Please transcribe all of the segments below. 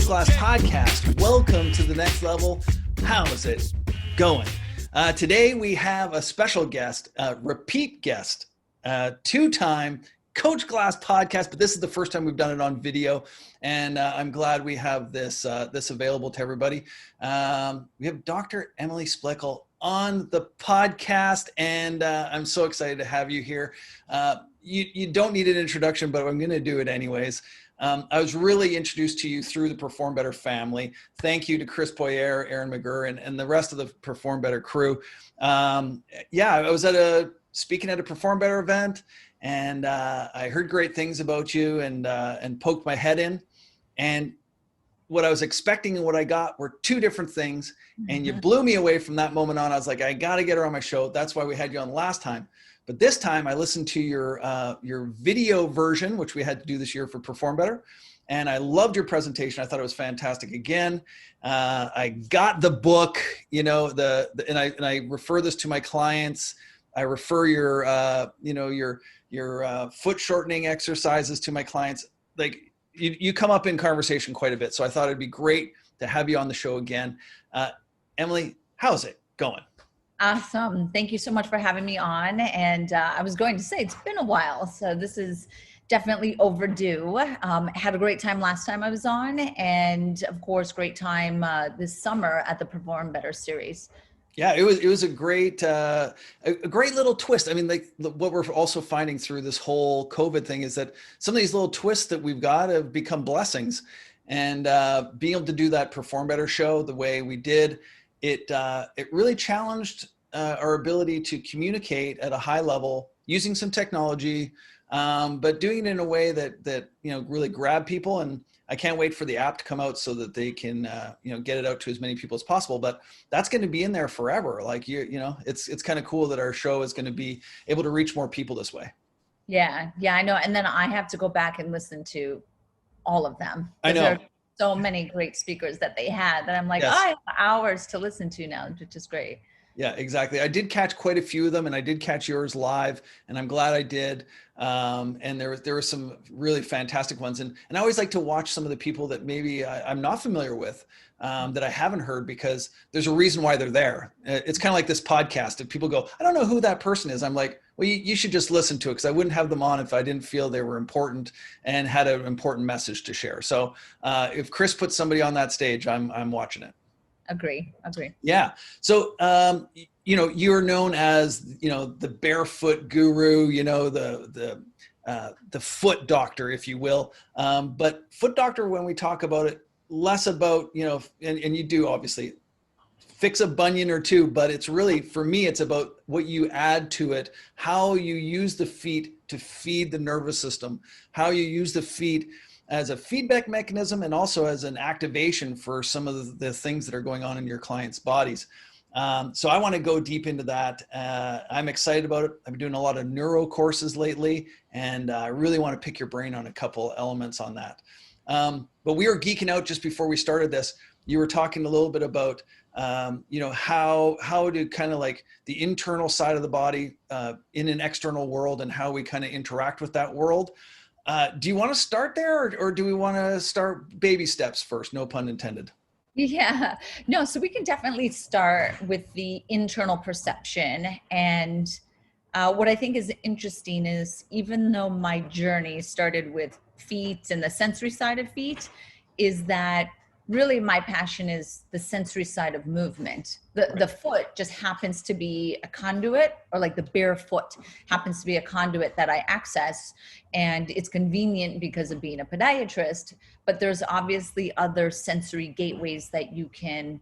Coach Glass podcast. Welcome to the next level. How is it going? Today we have a special guest, a repeat guest, two-time Coach Glass podcast, but this is the first time we've done it on video, and I'm glad we have this available to everybody. We have Dr. Emily Splichal on the podcast, and I'm so excited to have you here. You don't need an introduction, but I'm going to do it anyways. I was really introduced to you through the Perform Better family. Thank you to Chris Poirier, Aaron McGurr, and the rest of the Perform Better crew. I was speaking at a Perform Better event, and I heard great things about you and poked my head in. And what I was expecting and what I got were two different things. And you blew me away from that moment on. I was like, I got to get her on my show. That's why we had you on last time. But this time I listened to your video version, which we had to do this year for Perform Better. And I loved your presentation. I thought it was fantastic. Again, I got the book, and I refer this to my clients. I refer your foot shortening exercises to my clients. Like you come up in conversation quite a bit. So I thought it'd be great to have you on the show again. Emily, how's it going? Awesome. Thank you so much for having me on. And I was going to say, it's been a while, so this is definitely overdue. Had a great time last time I was on, and of course, great time this summer at the Perform Better series. Yeah, it was a great little twist. I mean, like what we're also finding through this whole COVID thing is that some of these little twists that we've got have become blessings. And being able to do that Perform Better show the way we did, it really challenged our ability to communicate at a high level using some technology, but doing it in a way that really grabbed people. And I can't wait for the app to come out so that they can get it out to as many people as possible. But that's going to be in there forever. Like it's kind of cool that our show is going to be able to reach more people this way. Yeah, I know. And then I have to go back and listen to all of them. I know. There are so many great speakers that they had that I'm like, yes. I have hours to listen to now, which is great. Yeah, exactly. I did catch quite a few of them, and I did catch yours live, and I'm glad I did. And there were some really fantastic ones. And I always like to watch some of the people that maybe I'm not familiar with, that I haven't heard, because there's a reason why they're there. It's kind of like this podcast. If people go, I don't know who that person is, I'm like, well, you should just listen to it, because I wouldn't have them on if I didn't feel they were important and had an important message to share. So if Chris puts somebody on that stage, I'm watching it. Agree. Yeah. So, you're known as, the Barefoot Guru, the foot doctor, if you will. But foot doctor, when we talk about it, less about, and you do obviously fix a bunion or two, but it's really, for me, it's about what you add to it, how you use the feet to feed the nervous system, how you use the feet as a feedback mechanism and also as an activation for some of the things that are going on in your clients' bodies. So I want to go deep into that. I'm excited about it. I've been doing a lot of neuro courses lately, and I really want to pick your brain on a couple elements on that. But we were geeking out just before we started this. You were talking a little bit about, how to kind of like the internal side of the body in an external world and how we kind of interact with that world. Do you want to start there, or do we want to start baby steps first? No pun intended. Yeah, no, so we can definitely start with the internal perception. And what I think is interesting is, even though my journey started with feet and the sensory side of feet, is that really my passion is the sensory side of movement. The foot just happens to be a conduit, or like the bare foot happens to be a conduit that I access, and it's convenient because of being a podiatrist. But there's obviously other sensory gateways that you can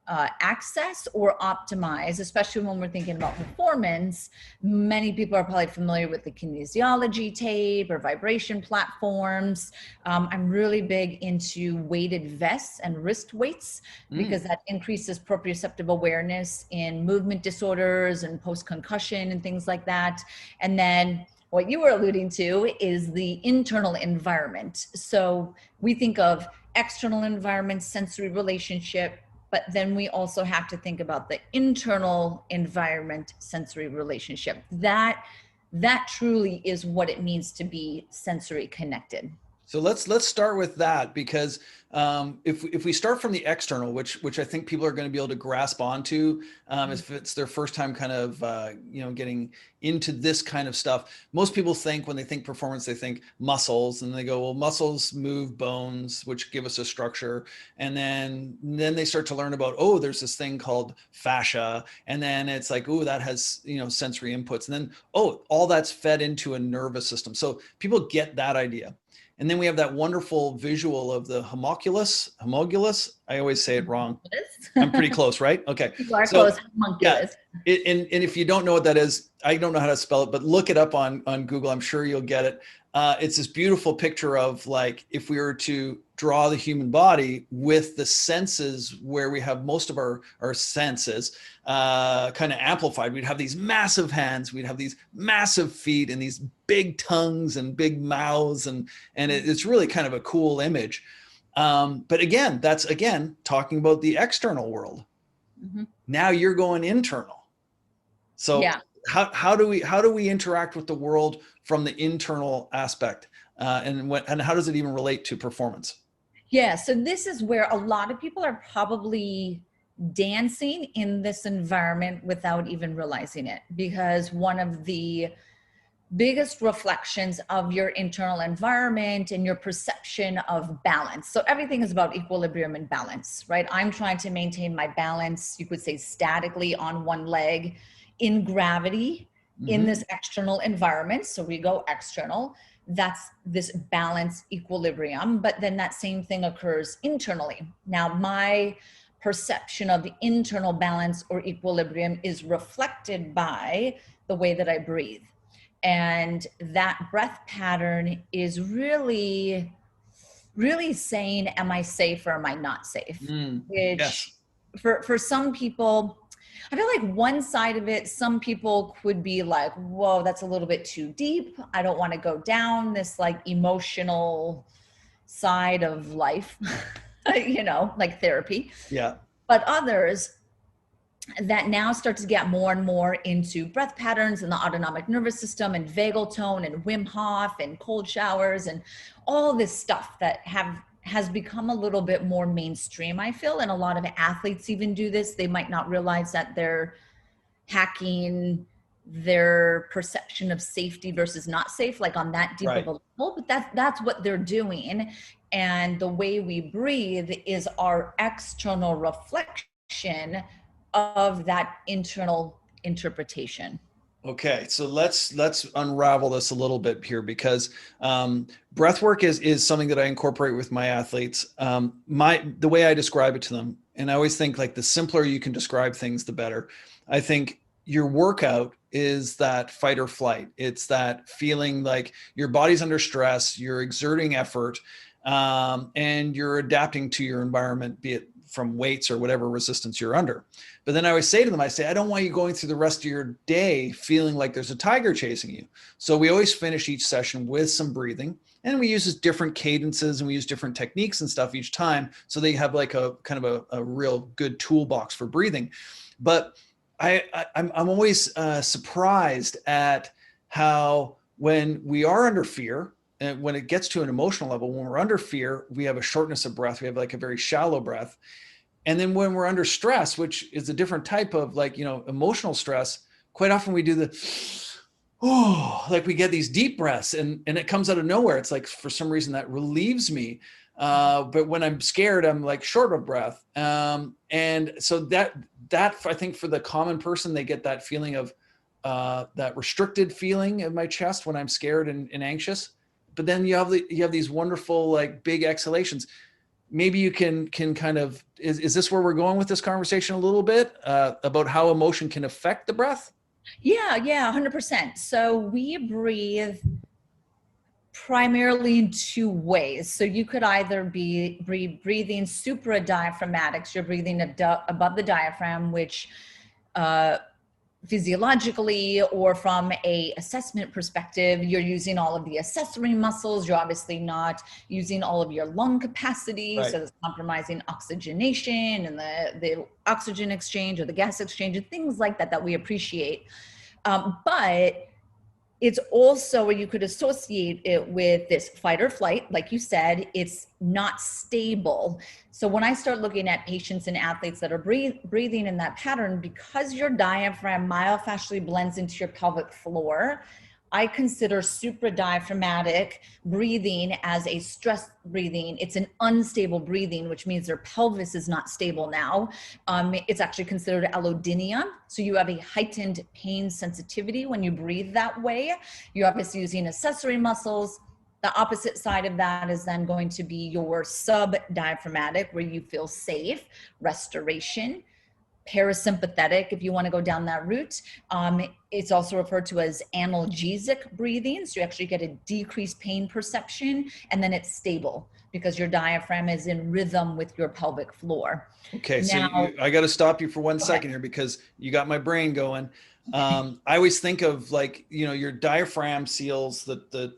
access or optimize, especially when we're thinking about performance. Many people are probably familiar with the kinesiology tape or vibration platforms. I'm really big into weighted vests and wrist weights, because that increases proprioceptive awareness in movement disorders and post-concussion and things like that. And then what you were alluding to is the internal environment. So we think of external environment, sensory relationship, but then we also have to think about the internal environment, sensory relationship. That truly is what it means to be sensory connected. So let's start with that, because if we start from the external, which I think people are going to be able to grasp onto, if it's their first time kind of getting into this kind of stuff. Most people think, when they think performance, they think muscles, and they go, well, muscles move bones, which give us a structure, and then they start to learn about, oh, there's this thing called fascia, and then it's like, oh, that has sensory inputs, and then, oh, all that's fed into a nervous system. So people get that idea. And then we have that wonderful visual of the homunculus. I always say it wrong. I'm pretty close, right? Okay. You are So close. yeah, Homunculus. and if you don't know what that is, I don't know how to spell it, but look it up on Google. I'm sure you'll get it. It's this beautiful picture of, like, if we were to draw the human body with the senses, where we have most of our senses kind of amplified. We'd have these massive hands, we'd have these massive feet, and these big tongues and big mouths, and it's really kind of a cool image. But again, that's talking about the external world. Mm-hmm. Now you're going internal. So Yeah. how do we interact with the world from the internal aspect, and how does it even relate to performance? Yeah. So this is where a lot of people are probably dancing in this environment without even realizing it, because one of the biggest reflections of your internal environment and your perception of balance. So everything is about equilibrium and balance, right? I'm trying to maintain my balance, you could say, statically on one leg in gravity in this external environment. So we go external. That's this balance equilibrium. But then that same thing occurs internally. Now, my perception of the internal balance or equilibrium is reflected by the way that I breathe. And that breath pattern is really, really saying, am I safe or am I not safe? Which Yes. for some people, I feel like one side of it, some people could be like, whoa, that's a little bit too deep. I don't want to go down this like emotional side of life, like therapy. Yeah. But others that now start to get more and more into breath patterns and the autonomic nervous system and vagal tone and Wim Hof and cold showers and all this stuff that has become a little bit more mainstream, I feel. And a lot of athletes even do this. They might not realize that they're hacking their perception of safety versus not safe, like on that deep of a level, but that's what they're doing. And the way we breathe is our external reflection of that internal interpretation. Okay, so let's unravel this a little bit here, because breath work is something that I incorporate with my athletes. The way I describe it to them, and I always think, like, the simpler you can describe things, the better. I think your workout is that fight or flight. It's that feeling like your body's under stress, you're exerting effort, and you're adapting to your environment, be it from weights or whatever resistance you're under. But then I always say to them, I say, I don't want you going through the rest of your day feeling like there's a tiger chasing you. So we always finish each session with some breathing, and we use different cadences and we use different techniques and stuff each time. So they have like a kind of a real good toolbox for breathing. But I'm always surprised at how, when we are under fear, and when it gets to an emotional level, when we're under fear, we have a shortness of breath. We have like a very shallow breath. And then when we're under stress, which is a different type of emotional stress, quite often we do like we get these deep breaths, and it comes out of nowhere. It's like, for some reason, that relieves me. But when I'm scared, I'm like short of breath. And so that I think, for the common person, they get that feeling of that restricted feeling in my chest when I'm scared and anxious. But then you have these wonderful, like, big exhalations. Maybe you can kind of, is this where we're going with this conversation a little bit, about how emotion can affect the breath? Yeah, 100%. So we breathe primarily in two ways. So you could either be breathing supradiaphragmatics, you're breathing above the diaphragm, which physiologically or from a assessment perspective, you're using all of the accessory muscles. You're obviously not using all of your lung capacity. Right. So it's compromising oxygenation and the oxygen exchange or the gas exchange and things like that we appreciate. But It's also where you could associate it with this fight or flight. Like you said, it's not stable. So when I start looking at patients and athletes that are breathing in that pattern, because your diaphragm myofascially blends into your pelvic floor, I consider supradiaphragmatic breathing as a stress breathing. It's an unstable breathing, which means their pelvis is not stable now. It's actually considered allodynia. So you have a heightened pain sensitivity when you breathe that way. You're obviously using accessory muscles. The opposite side of that is then going to be your subdiaphragmatic, where you feel safe, restoration. Parasympathetic, if you want to go down that route. It's also referred to as analgesic breathing. So you actually get a decreased pain perception, and then it's stable because your diaphragm is in rhythm with your pelvic floor. Okay, Now, so I got to stop you for 1 second here because you got my brain going. I always think of like, your diaphragm seals the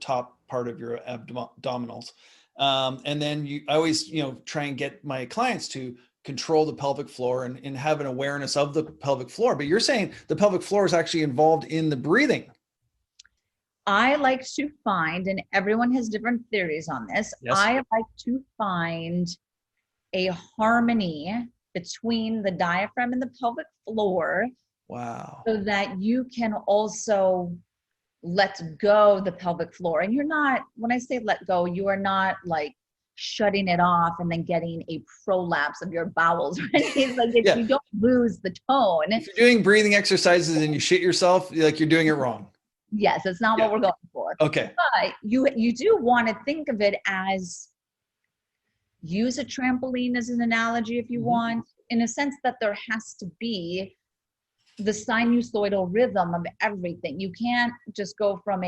top part of your abdominals. And then I always, try and get my clients to control the pelvic floor and have an awareness of the pelvic floor. But you're saying the pelvic floor is actually involved in the breathing. I like to find, and everyone has different theories on this, Yes. I like to find a harmony between the diaphragm and the pelvic floor. Wow. So that you can also let go the pelvic floor. And you're not, when I say let go, you are not like shutting it off and then getting a prolapse of your bowels, right? Like Yeah. you don't lose the tone. If you're doing breathing exercises and you shit yourself, like you're doing it wrong. Yes, that's not what we're going for. Okay. But you do want to think of it as, use a trampoline as an analogy if you want, in a sense that there has to be the sinusoidal rhythm of everything. You can't just go from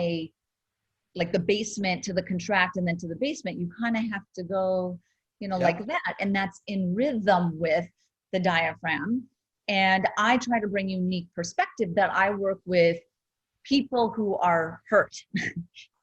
like the basement to the contract and then to the basement. You kind of have to go, like that. And that's in rhythm with the diaphragm. And I try to bring unique perspective that I work with people who are hurt.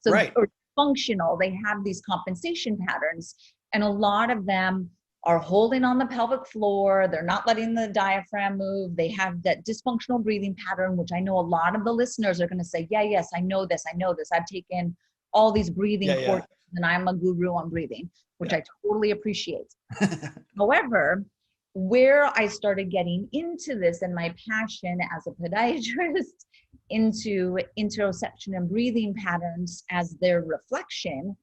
So, right. Or functional, they have these compensation patterns. And a lot of them are holding on the pelvic floor. They're not letting the diaphragm move. They have that dysfunctional breathing pattern, which I know a lot of the listeners are going to say, yeah, yes, I know this. I've taken all these breathing courses and I'm a guru on breathing, which I totally appreciate. However, where I started getting into this and my passion as a podiatrist into interoception and breathing patterns as their reflection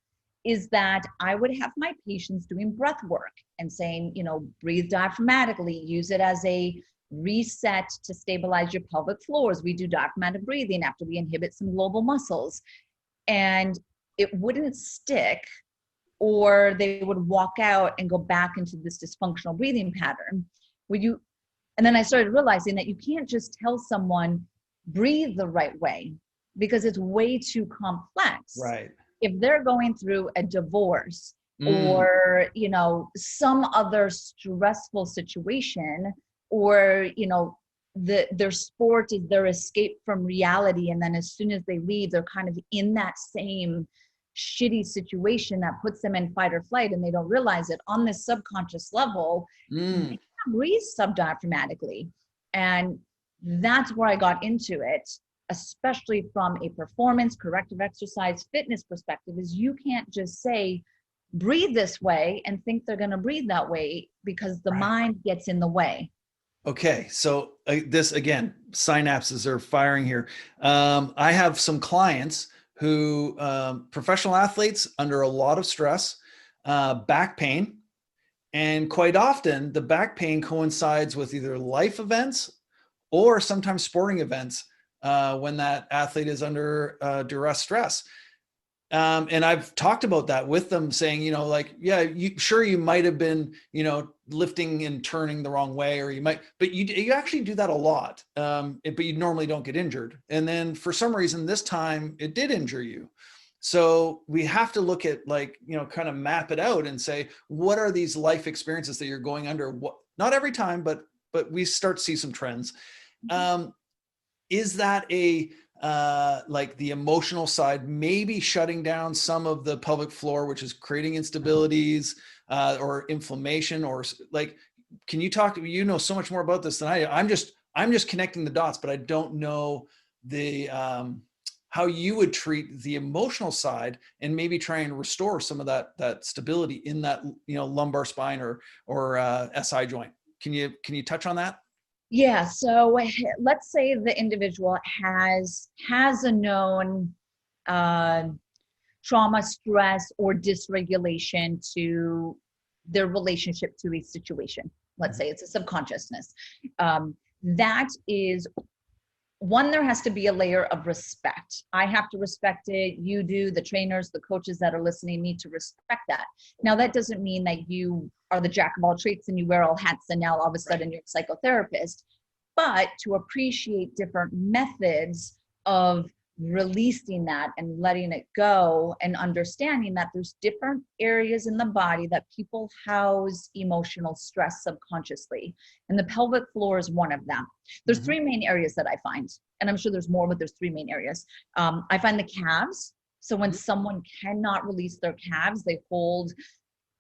is that I would have my patients doing breath work and saying, breathe diaphragmatically, use it as a reset to stabilize your pelvic floors. We do diaphragmatic breathing after we inhibit some global muscles. And it wouldn't stick, or they would walk out and go back into this dysfunctional breathing pattern. And then I started realizing that you can't just tell someone, breathe the right way, because it's way too complex. Right. If they're going through a divorce or, some other stressful situation, or, their sport is their escape from reality. And then as soon as they leave, they're kind of in that same shitty situation that puts them in fight or flight, and they don't realize it on this subconscious level. They can't breathe subdiaphragmatically. And that's where I got into it, especially from a performance, corrective exercise, fitness perspective, is you can't just say, breathe this way and think they're going to breathe that way, because the mind gets in the way. Okay. So this, again, synapses are firing here. I have some clients who, professional athletes under a lot of stress, back pain, and quite often the back pain coincides with either life events or sometimes sporting events when that athlete is under duress stress. And I've talked about that with them, saying, you might have been, lifting and turning the wrong way, or but you actually do that a lot. But you normally don't get injured. And then for some reason, this time it did injure you. So we have to look at kind of map it out and say, what are these life experiences that you're going under? Not every time, but we start to see some trends. Is that like the emotional side, maybe shutting down some of the pelvic floor, which is creating instabilities or inflammation, or can you talk, so much more about this than I do. I'm just connecting the dots, but I don't know the how you would treat the emotional side and maybe try and restore some of that stability in that, lumbar spine or SI joint. Can you touch on that? Yeah. So let's say the individual has a known trauma, stress, or dysregulation to their relationship to a situation. Let's say it's a subconsciousness. That is one, there has to be a layer of respect. I have to respect it. You do, the trainers, the coaches that are listening need to respect that. Now, that doesn't mean that you are the jack of all trades and you wear all hats and now all of a sudden you're a psychotherapist, but to appreciate different methods of releasing that and letting it go and understanding that there's different areas in the body that people house emotional stress subconsciously. And the pelvic floor is one of them. There's three main areas that I find, and I'm sure there's more, but there's three main areas. I find the calves. So when someone cannot release their calves, they hold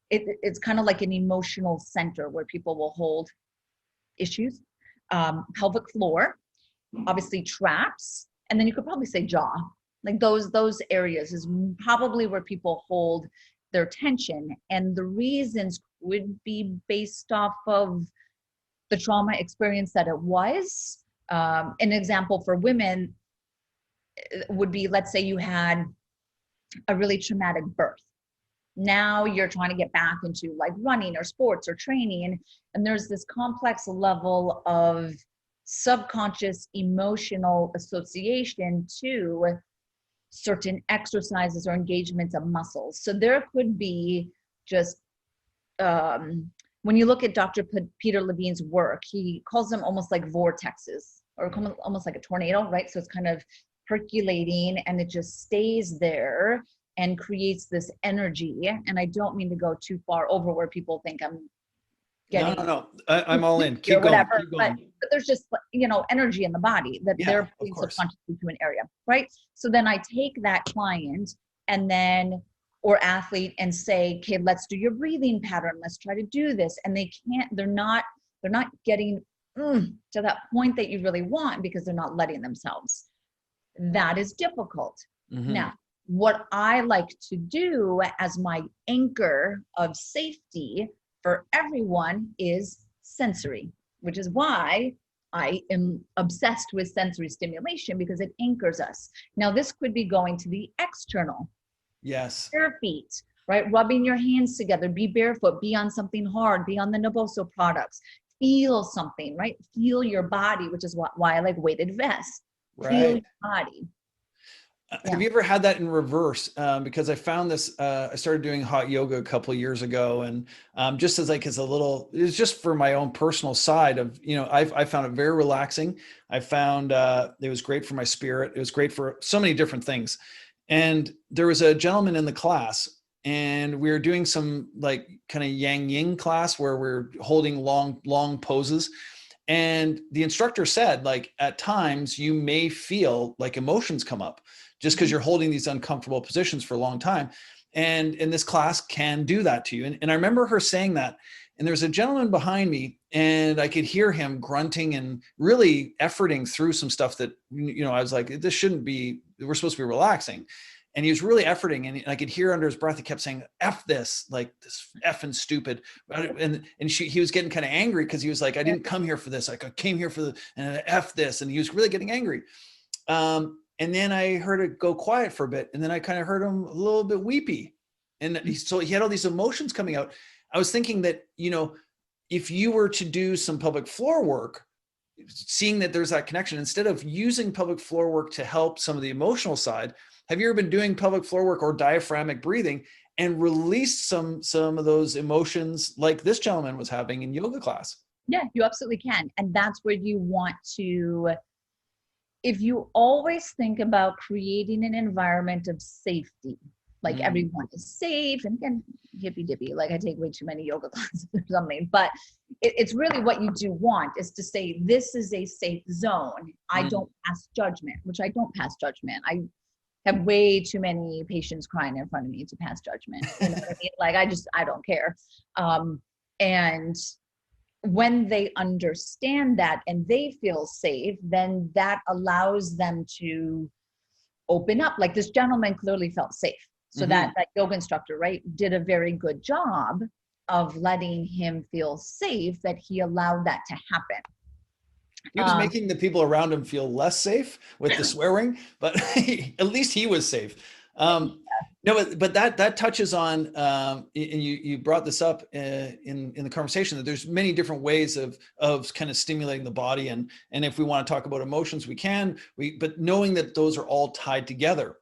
it. It's kind of like an emotional center where people will hold issues. Pelvic floor, obviously traps. And then you could probably say jaw, like those areas is probably where people hold their tension. And the reasons would be based off of the trauma experience that it was. An example for women would be, let's say you had a really traumatic birth. Now you're trying to get back into like running or sports or training. And there's this complex level of subconscious emotional association to certain exercises or engagements of muscles. So there could be just, when you look at Dr. Peter Levine's work, he calls them almost like vortexes or almost like a tornado, right? So it's kind of percolating and it just stays there and creates this energy. And I don't mean to go too far over where people think I'm getting No. I'm all in. Keep going. But but there's just, energy in the body that they're putting subconsciously to an area, right? So then I take that client and then, or athlete, and say, okay, let's do your breathing pattern. Let's try to do this. And they're not getting to that point that you really want because they're not letting themselves. That is difficult. Now, what I like to do as my anchor of safety for everyone is sensory, which is why I am obsessed with sensory stimulation because it anchors us. Now, this could be going to the external. Yes. Bare feet, right? Rubbing your hands together, be barefoot, be on something hard, be on the Novoso products, feel something, right? Feel your body, which is why I like weighted vests. Right. Feel your body. Have you ever had that in reverse? Because I found this, I started doing hot yoga a couple of years ago, and just as it's just for my own personal side of, I found it very relaxing. I found it was great for my spirit. It was great for so many different things. And there was a gentleman in the class, and we were doing some like kind of yang yin class where we're holding long poses. And the instructor said, like, at times you may feel like emotions come up just because you're holding these uncomfortable positions for a long time. And this class can do that to you. And I remember her saying that, and there's a gentleman behind me and I could hear him grunting and really efforting through some stuff that, I was like, this shouldn't be, we're supposed to be relaxing. And he was really efforting, and I could hear under his breath, he kept saying, F this, like this effing stupid. And he was getting kind of angry because he was like, I didn't come here for this. Like I came here for and F this. And he was really getting angry. And then I heard it go quiet for a bit. And then I kind of heard him a little bit weepy. And so he had all these emotions coming out. I was thinking that, if you were to do some pelvic floor work, seeing that there's that connection, instead of using pelvic floor work to help some of the emotional side, have you ever been doing pelvic floor work or diaphragmic breathing and released some of those emotions like this gentleman was having in yoga class? Yeah, you absolutely can. And that's where you want to, if you always think about creating an environment of safety, like everyone is safe and hippy dippy, like I take way too many yoga classes or something, but it's really what you do want is to say, this is a safe zone. I don't pass judgment, which I don't pass judgment. I have way too many patients crying in front of me to pass judgment. You know what I mean? Like, I don't care. And when they understand that and they feel safe, then that allows them to open up. Like this gentleman clearly felt safe. So that yoga instructor, right, did a very good job of letting him feel safe, that he allowed that to happen. He was making the people around him feel less safe with the swearing, but at least he was safe. No, but that touches on, and you brought this up in the conversation, that there's many different ways of kind of stimulating the body, and if we want to talk about emotions, we can. But knowing that those are all tied together.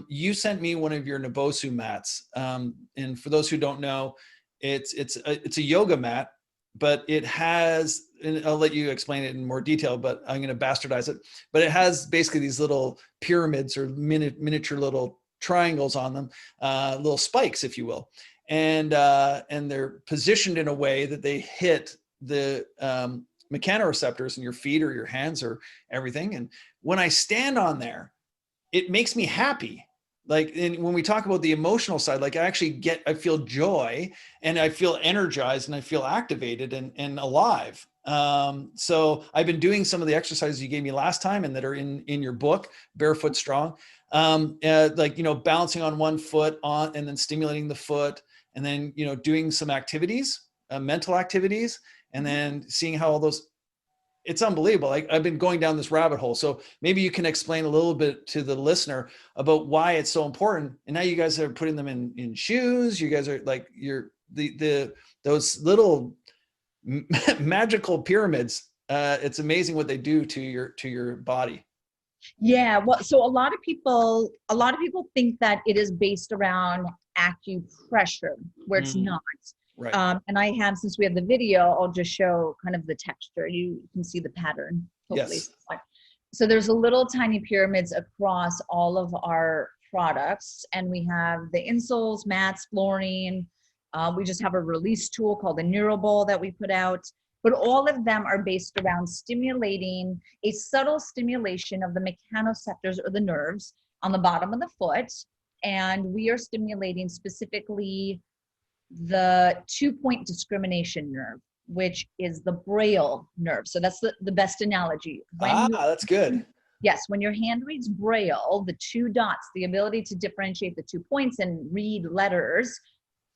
You sent me one of your Nabosu mats, and for those who don't know, it's a yoga mat, but it has, and I'll let you explain it in more detail, but I'm going to bastardize it. But it has basically these little pyramids or miniature little triangles on them, little spikes, if you will, and they're positioned in a way that they hit the mechanoreceptors in your feet or your hands or everything. And when I stand on there, it makes me happy. Like, and when we talk about the emotional side, like I feel joy, and I feel energized, and I feel activated and alive. So I've been doing some of the exercises you gave me last time and that are in your book, Barefoot Strong. Like, balancing on one foot and then stimulating the foot, and then, doing some activities, mental activities, and then seeing how all those, it's unbelievable. I've been going down this rabbit hole. So maybe you can explain a little bit to the listener about why it's so important. And now you guys are putting them in shoes. You guys are like, those little magical pyramids. It's amazing what they do to your body. Yeah. Well, so a lot of people think that it is based around acupressure, where it's not. Right. And I have, since we have the video, I'll just show kind of the texture. You can see the pattern, hopefully. Yes. So there's a little tiny pyramids across all of our products. And we have the insoles, mats, flooring. We just have a release tool called the Neuroball that we put out. But all of them are based around stimulating, a subtle stimulation of the mechanoreceptors, or the nerves on the bottom of the foot. And we are stimulating specifically the 2-point discrimination nerve, which is the Braille nerve. So that's the best analogy. That's good. Yes, when your hand reads Braille, the 2 dots, the ability to differentiate the 2 points and read letters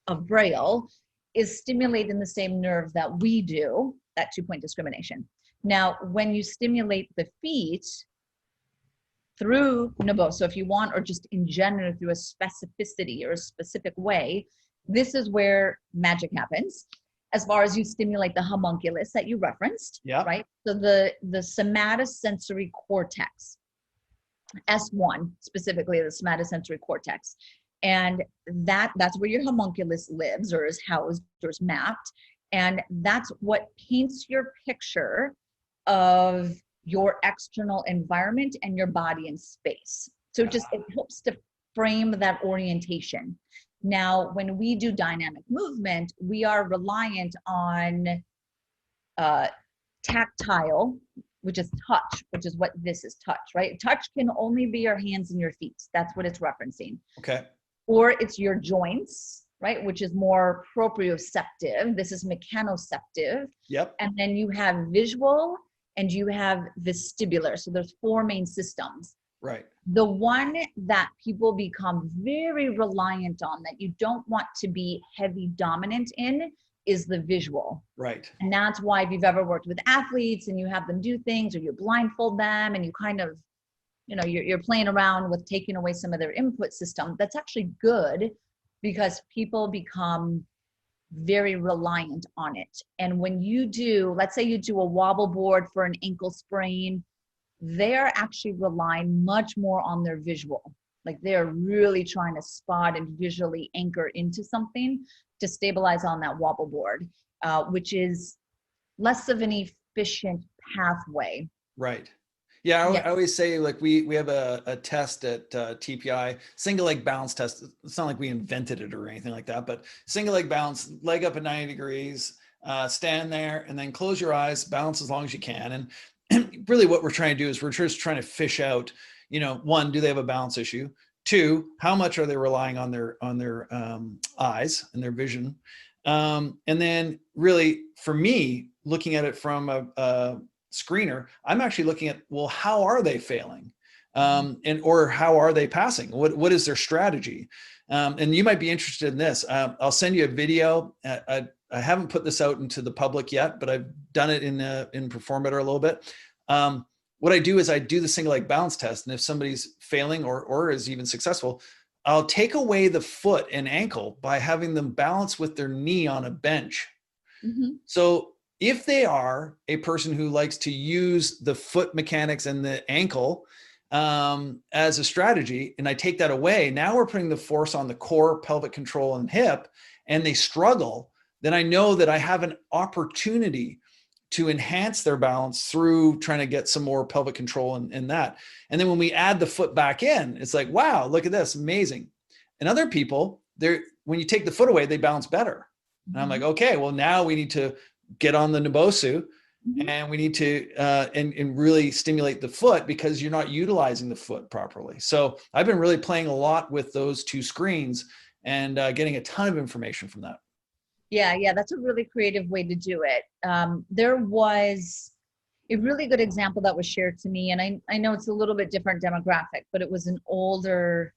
of Braille, is stimulating the same nerve that we do, that 2-point discrimination. Now, when you stimulate the feet through Nabosu, so if you want, or just in general through a specificity or a specific way, this is where magic happens, as far as you stimulate the homunculus that you referenced, right? So the somatosensory cortex, S1 specifically, the somatosensory cortex. And that's where your homunculus lives, or is housed, or is mapped. And that's what paints your picture of your external environment and your body in space. So it helps to frame that orientation. Now, when we do dynamic movement, we are reliant on tactile, which is touch, which is what this is, touch, right? Touch can only be your hands and your feet. That's what it's referencing. Okay. Or it's your joints, right? Which is more proprioceptive. This is mechanoceptive. Yep. And then you have visual and you have vestibular. So there's 4 main systems. Right. The one that people become very reliant on, that you don't want to be heavy dominant in, is the visual. Right. And that's why, if you've ever worked with athletes and you have them do things, or you blindfold them and you kind of, you're playing around with taking away some of their input system, that's actually good, because people become very reliant on it. And when you do, let's say you do a wobble board for an ankle sprain, they're actually relying much more on their visual. Like, they're really trying to spot and visually anchor into something to stabilize on that wobble board, which is less of an efficient pathway. Right. Yeah, I always say, like, we have a test at TPI, single leg balance test. It's not like we invented it or anything like that, but single leg balance, leg up at 90 degrees, stand there, and then close your eyes, balance as long as you can. And really what we're trying to do is we're just trying to fish out, 1, do they have a balance issue? 2, how much are they relying on their eyes and their vision? And then really, for me, looking at it from a screener, I'm actually looking at, well, how are they failing? and or how are they passing? What is their strategy? And you might be interested in this. I'll send you a video. I haven't put this out into the public yet, but I've done it in Perform Better a little bit. What I do is I do the single leg balance test, and if somebody's failing or is even successful, I'll take away the foot and ankle by having them balance with their knee on a bench. Mm-hmm. So if they are a person who likes to use the foot mechanics and the ankle as a strategy, and I take that away, now we're putting the force on the core, pelvic control, and hip, and they struggle, then I know that I have an opportunity to enhance their balance through trying to get some more pelvic control in that. And then when we add the foot back in, it's like, wow, look at this, amazing. And other people, when you take the foot away, they balance better. And I'm like, okay, well, now we need to get on the Nibosu, and we need to and really stimulate the foot, because you're not utilizing the foot properly. So I've been really playing a lot with those two screens and getting a ton of information from that. Yeah, that's a really creative way to do it. There was a really good example that was shared to me, and I know it's a little bit different demographic, but it was an older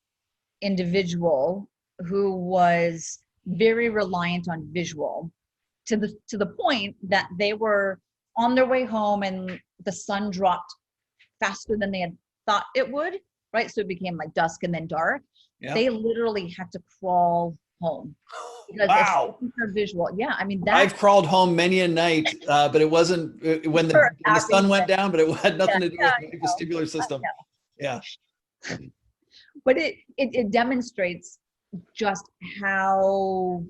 individual who was very reliant on visual, to the point that they were on their way home and the sun dropped faster than they had thought it would, right? So it became like dusk and then dark. Yeah. They literally had to crawl home. Wow. Visual. Yeah. I mean, I've crawled home many a night, but it wasn't when the sun went down, but it had nothing to do with my vestibular system. Yeah. But it demonstrates just how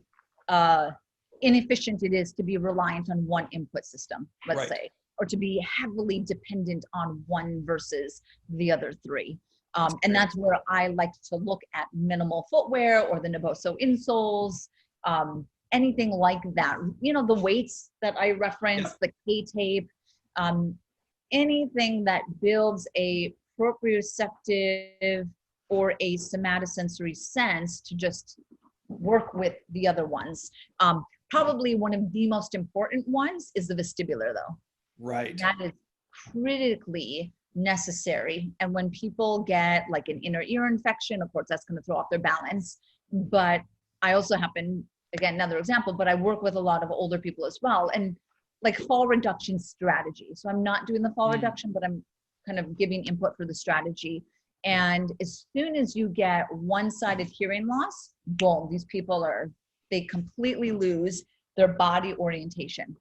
inefficient it is to be reliant on one input system, let's say, or to be heavily dependent on one versus the other three. And that's where I like to look at minimal footwear or the Nibosu insoles, anything like that. You know, the weights that I referenced, the K-tape, anything that builds a proprioceptive or a somatosensory sense to just work with the other ones. Probably one of the most important ones is the vestibular, though. Right. That is critically necessary. And when people get like an inner ear infection, of course, that's going to throw off their balance. But I also happen, again, another example, but I work with a lot of older people as well, and like fall reduction strategy. So I'm not doing the fall reduction, but I'm kind of giving input for the strategy. And as soon as you get one-sided hearing loss, boom, these people they completely lose their body orientation.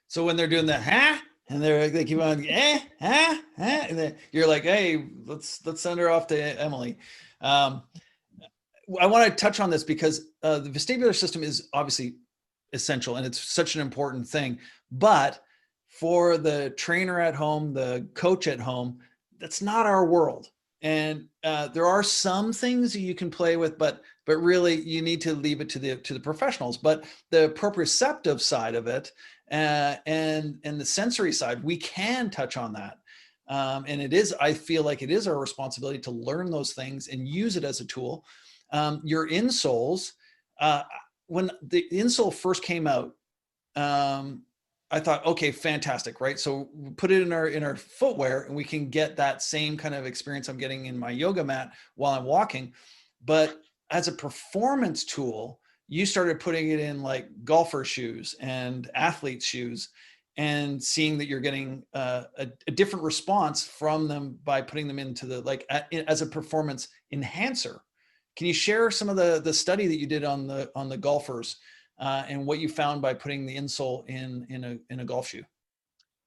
So when they're doing the and they keep on and then you're like, hey, let's send her off to Emily. I want to touch on this because the vestibular system is obviously essential and it's such an important thing. But for the trainer at home, the coach at home, that's not our world. And there are some things you can play with, but really you need to leave it to the professionals. But the proprioceptive side of it and the sensory side, we can touch on that. And I feel like it is our responsibility to learn those things and use it as a tool. Your insoles, when the insole first came out, I thought, okay, fantastic, right? So we put it in our footwear and we can get that same kind of experience I'm getting in my yoga mat while I'm walking. But as a performance tool, you started putting it in like golfer shoes and athlete shoes and seeing that you're getting a different response from them by putting them into as a performance enhancer. Can you share some of the study that you did on the golfers and what you found by putting the insole in a golf shoe?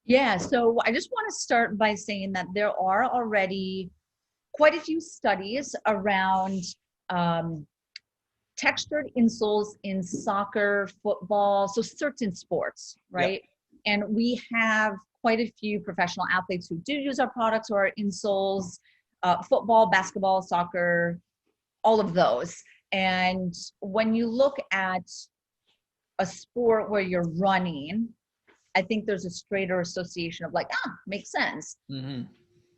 Yeah, so I just want to start by saying that there are already quite a few studies around textured insoles in soccer, football, so certain sports, right? Yep. And we have quite a few professional athletes who do use our products or our insoles, football, basketball, soccer, all of those. And when you look at a sport where you're running, I think there's a straighter association of like, makes sense. Mm-hmm.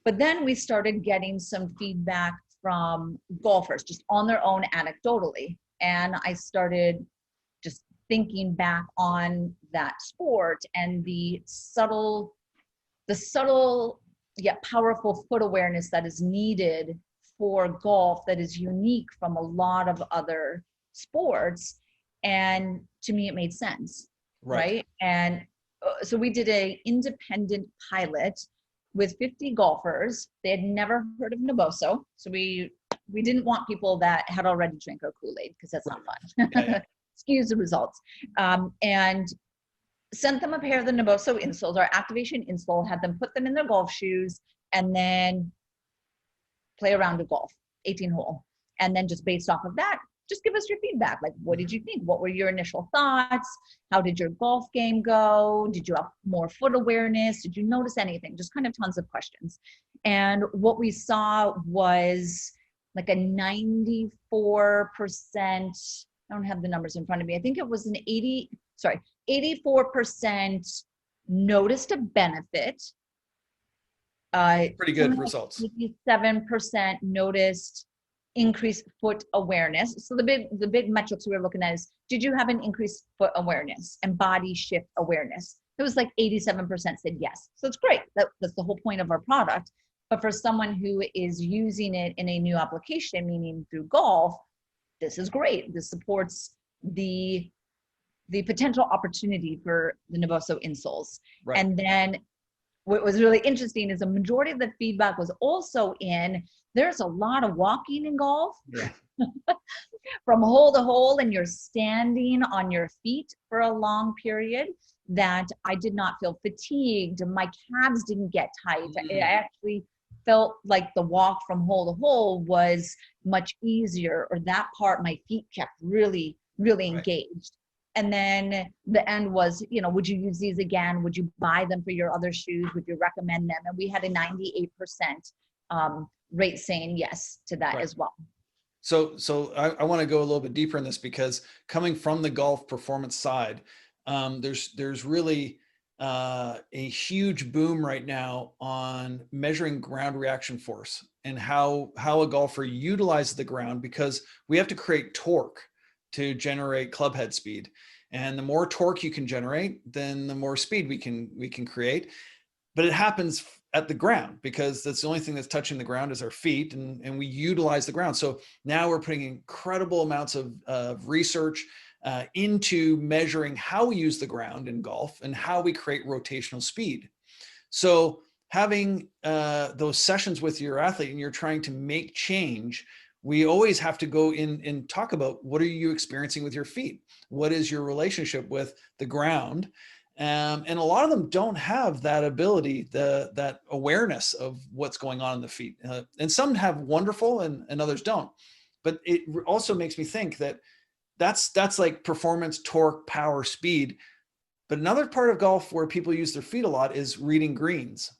But then we started getting some feedback from golfers just on their own anecdotally. And I started just thinking back on that sport and the subtle yet powerful foot awareness that is needed for golf, that is unique from a lot of other sports. And to me, it made sense, right? And so we did a independent pilot with 50 golfers. They had never heard of Naboso. So we didn't want people that had already drank our Kool-Aid, because that's not fun. Yeah. Excuse the results. And sent them a pair of the Naboso insoles, our activation insole, had them put them in their golf shoes, and then play a round of golf, 18 hole. And then just based off of that, just give us your feedback. Like, what did you think? What were your initial thoughts? How did your golf game go? Did you have more foot awareness? Did you notice anything? Just kind of tons of questions. And what we saw was like a 94%, I don't have the numbers in front of me. I think it was an 84% noticed a benefit. Pretty good results. 87% noticed increased foot awareness. So the big metrics we were looking at is, did you have an increased foot awareness and body shift awareness? It was like 87% said yes. So it's great. That's the whole point of our product. But for someone who is using it in a new application, meaning through golf, this is great. This supports the potential opportunity for the Naboso insoles. Right. And then what was really interesting is a majority of the feedback was also there's a lot of walking in golf. Yeah. From hole to hole, and you're standing on your feet for a long period, that I did not feel fatigued. My calves didn't get tight. I actually felt like the walk from hole to hole was much easier, or that part, my feet kept really, really engaged. And then the end was, would you use these again? Would you buy them for your other shoes? Would you recommend them? And we had a 98% rate saying yes to that as well. So I want to go a little bit deeper in this, because coming from the golf performance side, there's really a huge boom right now on measuring ground reaction force and how a golfer utilizes the ground, because we have to create torque to generate club head speed. And the more torque you can generate, then the more speed we can create. But it happens at the ground, because that's the only thing that's touching the ground is our feet, and we utilize the ground. So now we're putting incredible amounts of research into measuring how we use the ground in golf and how we create rotational speed. So having those sessions with your athlete and you're trying to make change, we always have to go in and talk about, what are you experiencing with your feet? What is your relationship with the ground? And a lot of them don't have that ability, that awareness of what's going on in the feet. And some have wonderful and others don't. But it also makes me think that that's like performance, torque, power, speed. But another part of golf where people use their feet a lot is reading greens.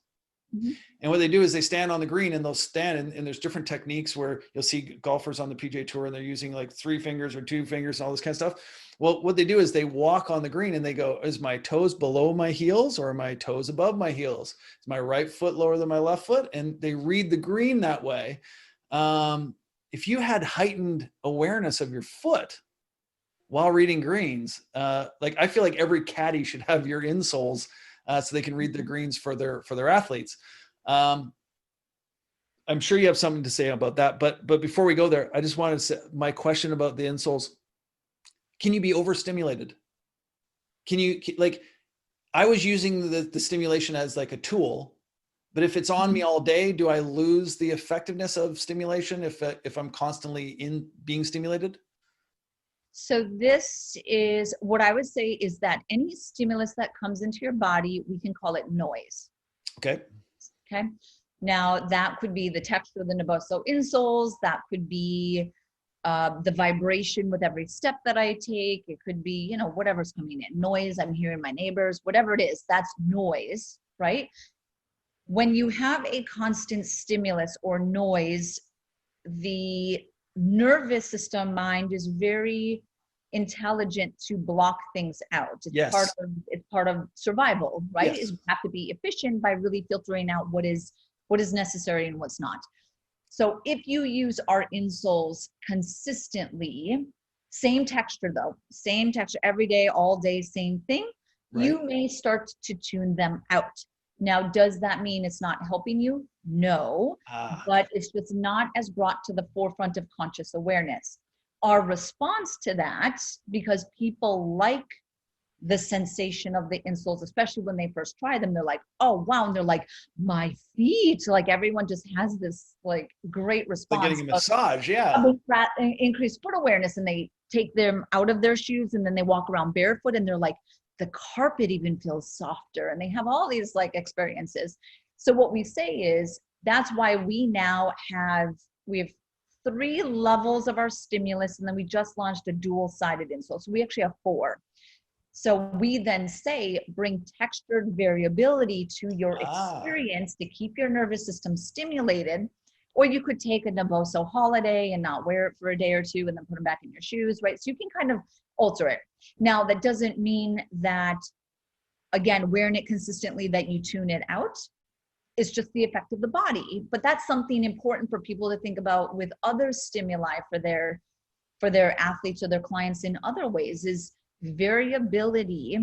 Mm-hmm. And what they do is they stand on the green, and they'll stand, and there's different techniques where you'll see golfers on the PGA Tour, and they're using like 3 fingers or 2 fingers and all this kind of stuff. Well, what they do is they walk on the green and they go, is my toes below my heels, or are my toes above my heels? Is my right foot lower than my left foot? And they read the green that way. If you had heightened awareness of your foot while reading greens, like I feel like every caddy should have your insoles so they can read the greens for their athletes. I'm sure you have something to say about that, but before we go there, I just wanted to say my question about the insoles. Can you be overstimulated? Can you, like, I was using the stimulation as like a tool, but if it's on me all day, do I lose the effectiveness of stimulation if I'm constantly being stimulated? So this is what I would say is that any stimulus that comes into your body, we can call it noise. Okay. Okay. Now that could be the texture of the Naboso insoles. That could be the vibration with every step that I take. It could be, whatever's coming in. Noise, I'm hearing my neighbors, whatever it is, that's noise, right? When you have a constant stimulus or noise, the nervous system mind is very intelligent to block things out. It's part of survival, right? Yes. Is you have to be efficient by really filtering out what is necessary and what's not. So if you use our insoles consistently, same texture every day, all day, same thing, right, you may start to tune them out. Now, does that mean it's not helping you? No, but it's just not as brought to the forefront of conscious awareness. Our response to that, because people like the sensation of the insoles, especially when they first try them, they're like, oh wow, and they're like, my feet, like everyone just has this like great response. Like getting a massage, yeah. Increased foot awareness, and they take them out of their shoes and then they walk around barefoot and they're like, the carpet even feels softer, and they have all these like experiences. So what we say is that's why we now have 3 levels of our stimulus, and then we just launched a dual-sided insole. So we actually have 4. So we then say, bring textured variability to your experience to keep your nervous system stimulated. Or you could take a Naboso holiday and not wear it for a day or 2 and then put them back in your shoes, right? So you can kind of alter it. Now, that doesn't mean that, again, wearing it consistently, that you tune it out. It's just the effect of the body. But that's something important for people to think about with other stimuli for their athletes or their clients in other ways, is variability.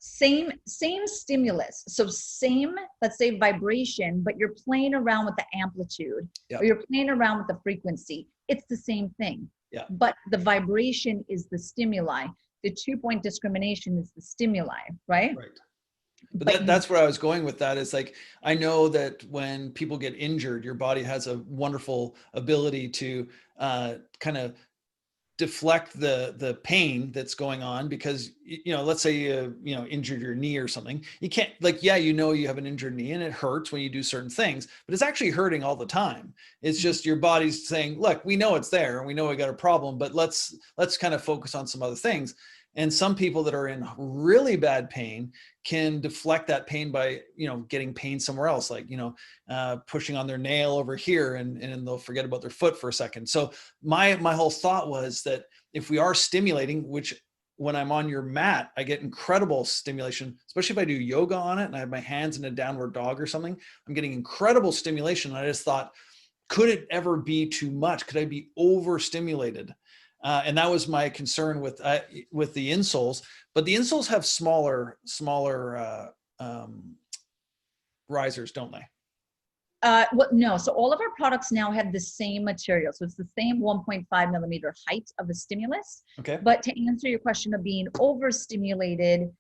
Same stimulus, so same, let's say, vibration, but you're playing around with the amplitude, or you're playing around with the frequency. It's the same thing, but the vibration is the stimuli. The 2-point discrimination is the stimuli, right? But that's where I was going with that. Is like, I know that when people get injured, your body has a wonderful ability to kind of deflect the pain that's going on, because let's say you injured your knee or something. You can't, like, you have an injured knee and it hurts when you do certain things, but it's actually hurting all the time. It's just your body's saying, look, we know it's there and we know we got a problem, but let's kind of focus on some other things. And some people that are in really bad pain can deflect that pain by, getting pain somewhere else, like, pushing on their nail over here, and they'll forget about their foot for a second. So my whole thought was that if we are stimulating, which when I'm on your mat, I get incredible stimulation, especially if I do yoga on it and I have my hands in a downward dog or something, I'm getting incredible stimulation. And I just thought, could it ever be too much? Could I be overstimulated? And that was my concern with the insoles, but the insoles have smaller risers, don't they? Well, no. So all of our products now have the same material. So it's the same 1.5 millimeter height of the stimulus. Okay. But to answer your question of being overstimulated,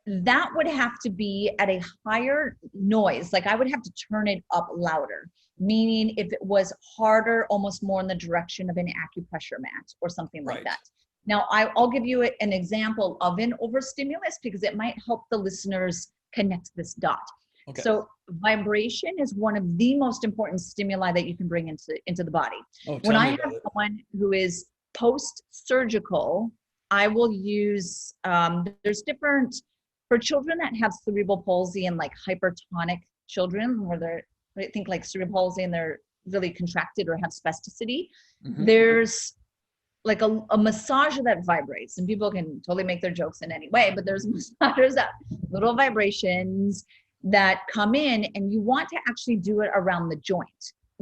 that would have to be at a higher noise. Like I would have to turn it up louder, meaning if it was harder, almost more in the direction of an acupressure mat or something like that. Now, I'll give you an example of an overstimulus because it might help the listeners connect this dot. Okay. So vibration is one of the most important stimuli that you can bring into the body. When I have someone who is post-surgical, I will use, there's different, for children that have cerebral palsy and like hypertonic children, where they think like cerebral palsy and they're really contracted or have spasticity, there's like a massager that vibrates, and people can totally make their jokes in any way, but there's massagers that little vibrations that come in, and you want to actually do it around the joint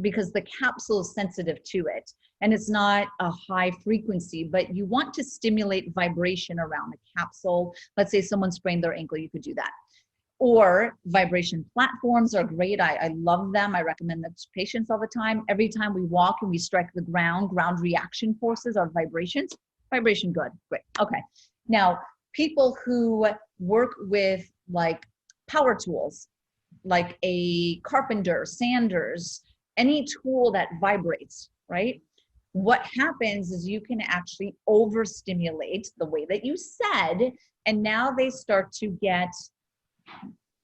because the capsule is sensitive to it and it's not a high frequency, but you want to stimulate vibration around the capsule. Let's say someone sprained their ankle, you could do that. Or vibration platforms are great. I love them. I recommend them to patients all the time. Every time we walk and we strike the ground reaction forces are vibrations. Vibration, good, great. Okay. Now, people who work with like power tools, like a carpenter, sanders, any tool that vibrates, right? What happens is you can actually overstimulate the way that you said, and now they start to get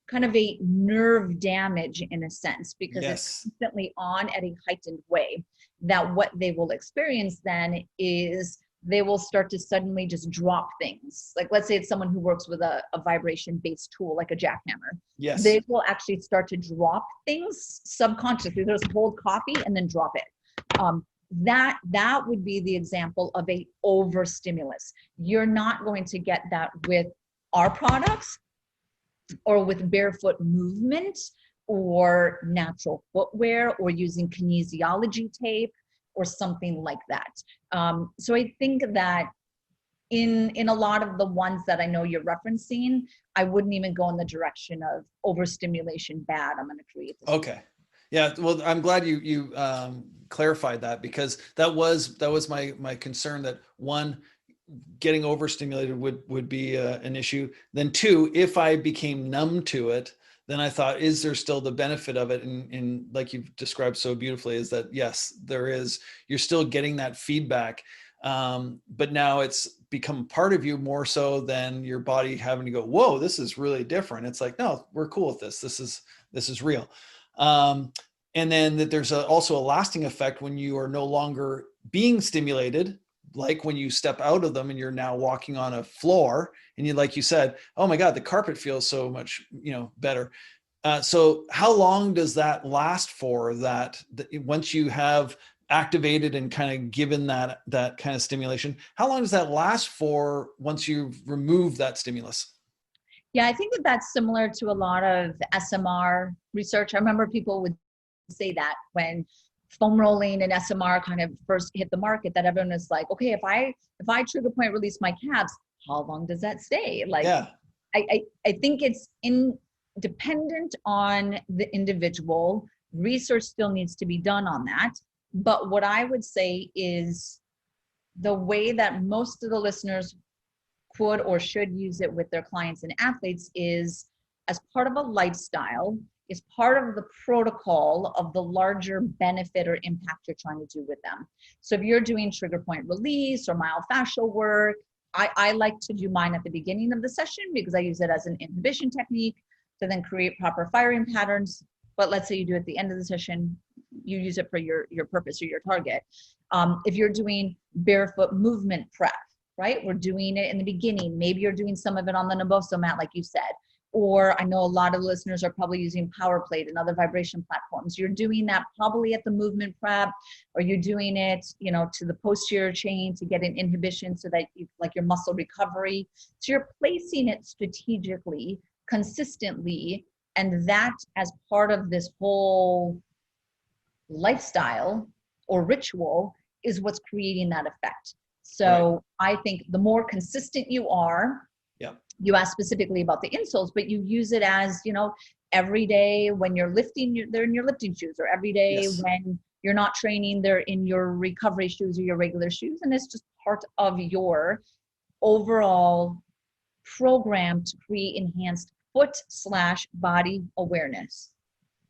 kind of a nerve damage in a sense, because it's constantly on at a heightened way. That what they will experience then is they will start to suddenly just drop things. Like let's say it's someone who works with a vibration-based tool, like a jackhammer. Yes. They will actually start to drop things subconsciously. They'll just hold coffee and then drop it. That would be the example of a overstimulus. You're not going to get that with our products or with barefoot movement or natural footwear or using kinesiology tape or something like that. So I think that in a lot of the ones that I know you're referencing, I wouldn't even go in the direction of overstimulation bad. I'm going to create this. Okay. Yeah. Well, I'm glad you clarified that, because that was my concern, that one, getting overstimulated would be an issue. Then two, if I became numb to it, then I thought, is there still the benefit of it? And like you've described so beautifully, is that yes, there is. You're still getting that feedback, but now it's become part of you more so than your body having to go, whoa, this is really different. It's like, no, we're cool with this. This is real. And then that there's also a lasting effect when you are no longer being stimulated, like when you step out of them and you're now walking on a floor, and you, like you said, oh my God, the carpet feels so much, better. So how long does that last for, that once you have activated and kind of given that kind of stimulation, how long does that last for once you've removed that stimulus? Yeah, I think that that's similar to a lot of SMR research. I remember people would say that when foam rolling and SMR kind of first hit the market, that everyone is like, okay, if I trigger point release my calves, how long does that stay? Like, Yeah. I think it's dependent on the individual. Research still needs to be done on that. But what I would say is the way that most of the listeners could or should use it with their clients and athletes is as part of a lifestyle, is part of the protocol of the larger benefit or impact you're trying to do with them. So if you're doing trigger point release or myofascial work, I like to do mine at the beginning of the session because I use it as an inhibition technique to then create proper firing patterns. But let's say you do it at the end of the session, you use it for your purpose or your target. If you're doing barefoot movement prep, right? We're doing it in the beginning. Maybe you're doing some of it on the Naboso mat, like you said. Or I know a lot of listeners are probably using power plate and other vibration platforms. You're doing that probably at the movement prep, or you're doing it, to the posterior chain to get an inhibition so that you, like your muscle recovery. So you're placing it strategically, consistently, and that as part of this whole lifestyle or ritual is what's creating that effect. So right. I think the more consistent you are, yeah. You asked specifically about the insoles, but you use it as, every day when you're lifting, they're in your lifting shoes, or every day yes. when you're not training, they're in your recovery shoes or your regular shoes. And it's just part of your overall program to create enhanced foot/body awareness.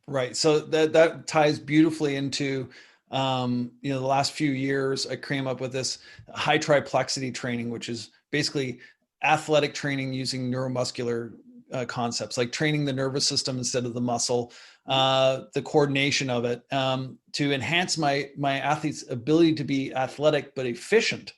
Right. So that ties beautifully into, the last few years, I came up with this high triplexity training, which is basically athletic training using neuromuscular concepts, like training the nervous system instead of the muscle, the coordination of it, to enhance my athletes' ability to be athletic but efficient.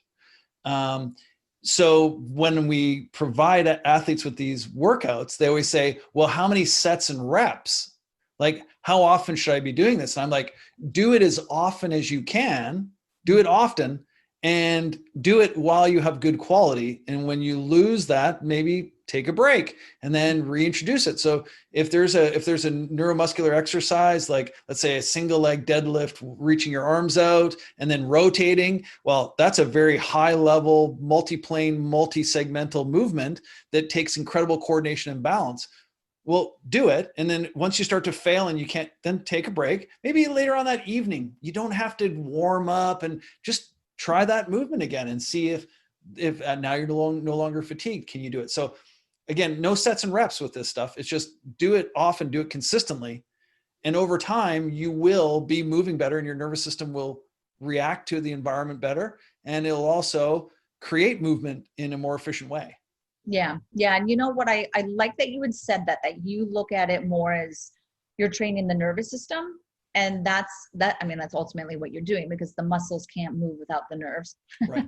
So when we provide athletes with these workouts, they always say, well, how many sets and reps? Like, how often should I be doing this? And I'm like, do it as often as you can, do it often, and do it while you have good quality. And when you lose that, maybe take a break and then reintroduce it. So if there's a neuromuscular exercise, like let's say a single leg deadlift, reaching your arms out and then rotating, well, that's a very high level, multi-plane, multi-segmental movement that takes incredible coordination and balance. Well, do it. And then once you start to fail and you can't, then take a break. Maybe later on that evening, you don't have to warm up, and just try that movement again and see if now you're no longer fatigued. Can you do it? So again, no sets and reps with this stuff. It's just do it often, do it consistently. And over time, you will be moving better, and your nervous system will react to the environment better. And it'll also create movement in a more efficient way. Yeah. Yeah. And you know what? I like that you had said that you look at it more as you're training the nervous system. And that's ultimately what you're doing, because the muscles can't move without the nerves. Right.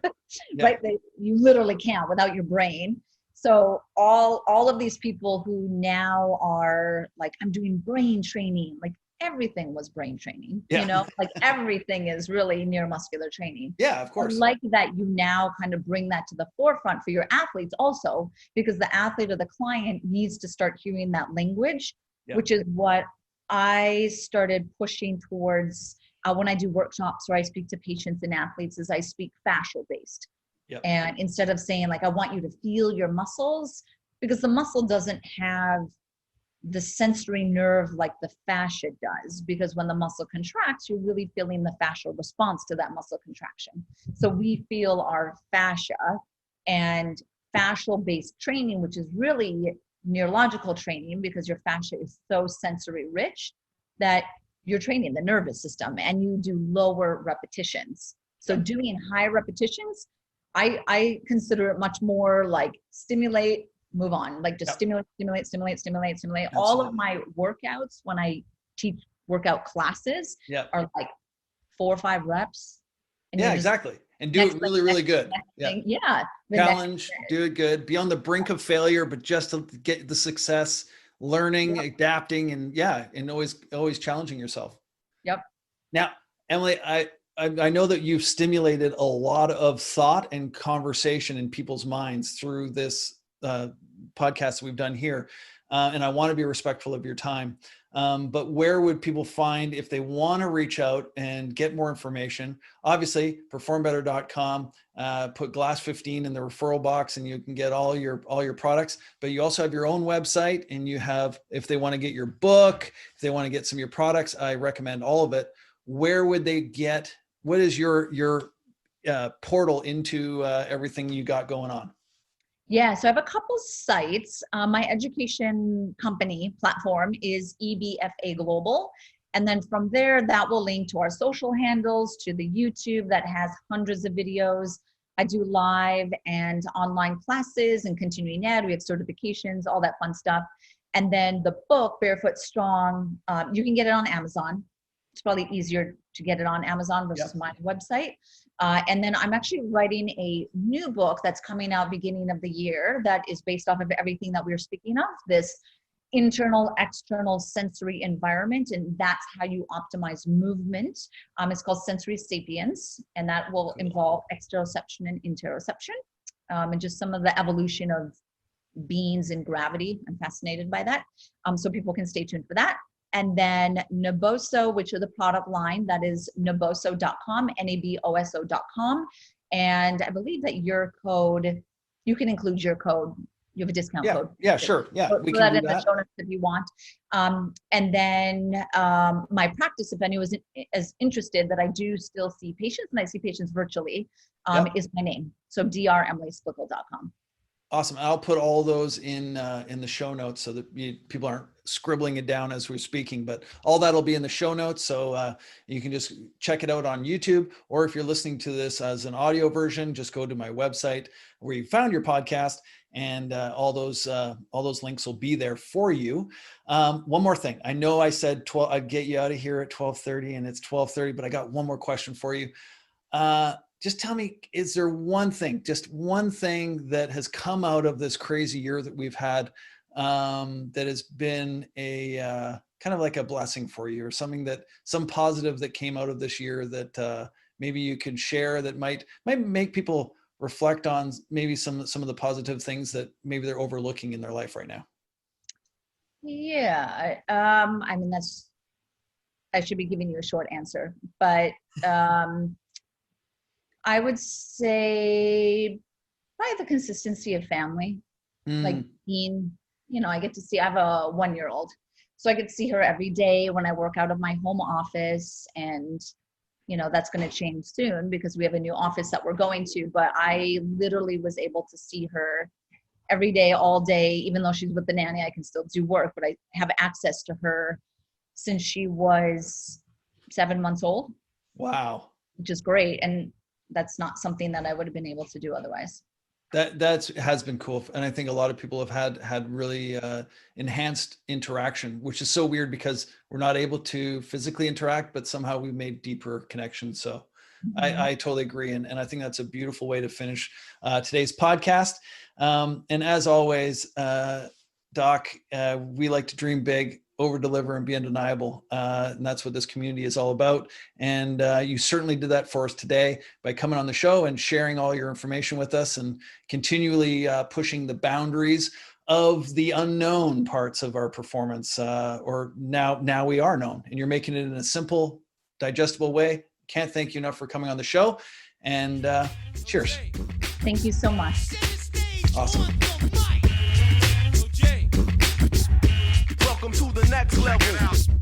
Yeah. Right. You literally can't without your brain. So all of these people who now are like, I'm doing brain training, like everything was brain training, like everything is really neuromuscular training. Yeah, of course. I like that you now kind of bring that to the forefront for your athletes also, because the athlete or the client needs to start hearing that language, which is what I started pushing towards when I do workshops where I speak to patients and athletes, is I speak fascial based. Yep. And instead of saying like, I want you to feel your muscles, because the muscle doesn't have the sensory nerve like the fascia does, because when the muscle contracts, you're really feeling the fascial response to that muscle contraction. So we feel our fascia, and fascial based training, which is really neurological training, because your fascia is so sensory rich that you're training the nervous system, and you do lower repetitions. So doing high repetitions, I consider it much more like stimulate, move on, like just stimulate. Absolutely. All of my workouts when I teach workout classes are like 4 or 5 reps. And exactly. And do it really, really good. Yeah. Challenge, do it good. Be on the brink of failure, but just to get the success, learning, adapting, and always challenging yourself. Yep. Now, Emily, I know that you've stimulated a lot of thought and conversation in people's minds through this podcast that we've done here. And I want to be respectful of your time. But where would people find, if they want to reach out and get more information? Obviously, performbetter.com, put Glass 15 in the referral box and you can get all your products. But you also have your own website, and you have, if they want to get your book, if they want to get some of your products, I recommend all of it. Where would they get, what is your portal into everything you got going on? Yeah, so I have a couple sites. My education company platform is EBFA Global. And then from there, that will link to our social handles, to the YouTube that has hundreds of videos. I do live and online classes and continuing ed. We have certifications, all that fun stuff. And then the book, Barefoot Strong, you can get it on Amazon. It's probably easier to get it on Amazon versus my website. And then I'm actually writing a new book that's coming out beginning of the year that is based off of everything that we were speaking of, this internal, external sensory environment. And that's how you optimize movement. It's called Sensory Sapiens, and that will involve exteroception and interoception, and just some of the evolution of beings and gravity. I'm fascinated by that. So people can stay tuned for that. And then Naboso, which is the product line, that is naboso.com, naboso.com. And I believe that your code, you can include your code. You have a discount code. Yeah, sure. Yeah, we can do that in the show notes if you want. And then my practice, if anyone is interested, that I do still see patients, and I see patients virtually, is my name. So dremilysplichal.com. Awesome. I'll put all those in the show notes so that people aren't scribbling it down as we're speaking, but all that'll be in the show notes. So you can just check it out on YouTube, or if you're listening to this as an audio version, just go to my website where you found your podcast, and all those links will be there for you. One more thing. I know I said I'd get you out of here at 12:30, and it's 12:30, but I got one more question for you. Just tell me, is there just one thing that has come out of this crazy year that we've had that has been a kind of like a blessing for you, or some positive that came out of this year that maybe you could share that might make people reflect on maybe some of the positive things that maybe they're overlooking in their life right now? Yeah. I mean, I should be giving you a short answer, but I would say probably the consistency of family, like being, I get to see, I have a 1-year-old, so I get to see her every day when I work out of my home office, and, that's going to change soon because we have a new office that we're going to, but I literally was able to see her every day, all day. Even though she's with the nanny, I can still do work, but I have access to her since she was 7 months old. Wow. Which is great. And that's not something that I would have been able to do otherwise. That has been cool. And I think a lot of people have had really enhanced interaction, which is so weird because we're not able to physically interact, but somehow we've made deeper connections. So I totally agree. And I think that's a beautiful way to finish today's podcast. And as always, Doc, we like to dream big, over deliver, and be undeniable. And that's what this community is all about. And you certainly did that for us today by coming on the show and sharing all your information with us, and continually pushing the boundaries of the unknown parts of our performance, or now we are known, and you're making it in a simple, digestible way. Can't thank you enough for coming on the show, and cheers. Thank you so much. Awesome. Welcome to the next level.